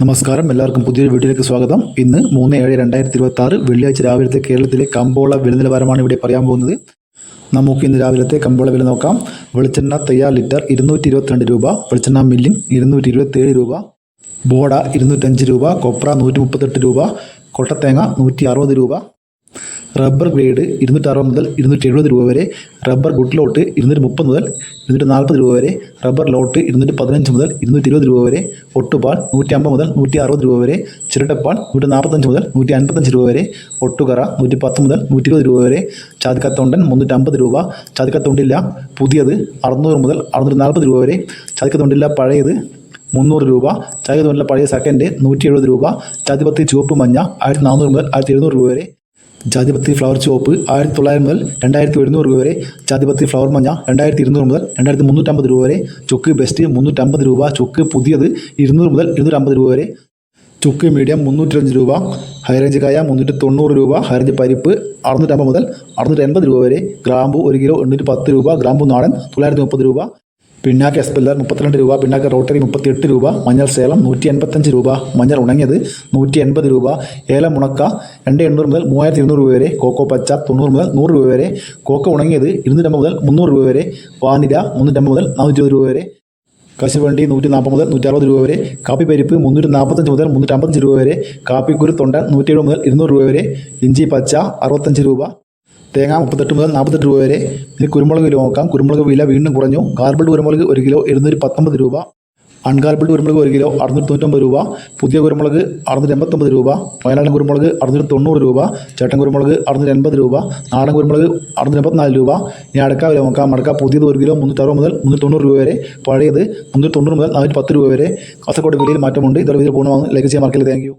നമസ്കാരം, എല്ലാവർക്കും പുതിയൊരു വീഡിയോയിലേക്ക് സ്വാഗതം. ഇന്ന് 3/7/2026 വെള്ളിയാഴ്ച രാവിലത്തെ കേരളത്തിലെ കമ്പോള വില നിലവാരമാണ് ഇവിടെ പറയാൻ പോകുന്നത്. നമുക്ക് ഇന്ന് രാവിലത്തെ കമ്പോള വില നോക്കാം. വെളിച്ചെണ്ണ തയ്യാർ ലിറ്റർ 222 രൂപ, വെളിച്ചെണ്ണ മില്ലിംഗ് 227 രൂപ, ബോഡ 205 രൂപ, കൊപ്ര 138 രൂപ, കൊട്ടത്തേങ്ങ 160 രൂപ, റബ്ബർ ഗ്രേഡ് 260 മുതൽ 270 രൂപ വരെ, റബ്ബർ ഗുഡ് ലോട്ട് 230 മുതൽ 240 രൂപ വരെ, റബ്ബർ ലോട്ട് 215 മുതൽ 220 രൂപ വരെ, ഒട്ടുപാൽ 150 മുതൽ 160 രൂപ വരെ, ചിരട്ടപ്പാൽ 145 മുതൽ 155 രൂപ വരെ, ഒട്ടുകറ 110 മുതൽ 120 രൂപ വരെ, ചാതിക്കത്തൊണ്ടൻ 350 രൂപ, ചാതിക്കത്തൊണ്ടില്ല പുതിയത് 600 മുതൽ 640 രൂപ വരെ, ചാതിക്കത്തൊണ്ടില്ല പഴയത് 300 രൂപ, ചാതിക്കത്തൊണ്ടില്ല പഴയ സെക്കൻഡ് 170 രൂപ, ചാതിപത്തി ചുവപ്പ് മഞ്ഞ 1400 മുതൽ 1700 രൂപ വരെ, ജാതിപത്തി ഫ്ലവർ ചുവപ്പ് 1900 മുതൽ 2700 രൂപ വരെ, ജാതിപത്തി ഫ്ലവർ മഞ്ഞ 2200 മുതൽ 2350 രൂപ വരെ, ചുക്ക് ബെസ്റ്റ് 350 രൂപ, ചുക്ക് പുതിയത് 200 മുതൽ 250 രൂപ വരെ, ചുക്ക് മീഡിയം 305 രൂപ, ഹൈറേഞ്ച് കായ 390 രൂപ, ഹൈറേഞ്ച് പരിപ്പ് 650 മുതൽ 680 രൂപ വരെ, ഗ്രാമ്പു 1 കിലോ 810 രൂപ, ഗ്രാമ്പു നാടൻ 930 രൂപ, പിന്നാക്ക എസ്പെല്ലർ 32 രൂപ, പിന്നാക്ക റോട്ടറി 38 രൂപ, മഞ്ഞൾ സേലം 185 രൂപ, മഞ്ഞൾ ഉണങ്ങിയത് 180 രൂപ, ഏലം ഉണക്ക 2800 മുതൽ 3200 രൂപ വരെ, കോക്കോ പച്ച 90 മുതൽ 100 രൂപ വരെ, കോക്കോ ഉണങ്ങിയത് 250 മുതൽ 300 രൂപ വരെ, വാനില 350 മുതൽ 420 രൂപ വരെ, കശുവണ്ടി 140 മുതൽ 160 രൂപ വരെ, കാപ്പി പരിപ്പ് 345 മുതൽ 355 രൂപ വരെ, കാപ്പിക്കുരു തൊണ്ട 170 മുതൽ 200 രൂപ വരെ, ഇഞ്ചി പച്ച 65 രൂപ, തേങ്ങ 38 മുതൽ 48 രൂപ വരെ. ഇനി കുരുമുളക് കിലോ നോക്കാം. കുരുമുളക് വില വീണ്ടും കുറഞ്ഞു. ഗാർബിൾഡ് കുരുമുളക് 1 കിലോ 219 രൂപ, അൺഗാർബിൾഡ് കുരുമുളക് 1 കിലോ 699 രൂപ, പുതിയ കുരുമുളക് 689 രൂപ, വയനാടൻ കുരുമുളക് 690 രൂപ, ചേട്ടൻ കുരുമുളക് 680 രൂപ, നാടൻ കുരുമുളക് 684 രൂപ. ഇനി അടക്ക വില നോക്കാം. അടക്ക പുതിയത് 1 കിലോ 360 മുതൽ 390 രൂപ വരെ, പഴയത് 390 മുതൽ 410 രൂപ വരെ. കാസർഗോഡ് വിലയിൽ മാറ്റമുണ്ട്. ഇതോടെ വീഡിയോ പൂർണ്ണമാകുന്നു. ലൈക്ക് ചെയ്യാൻ മറക്കല്ലേ. Thank you.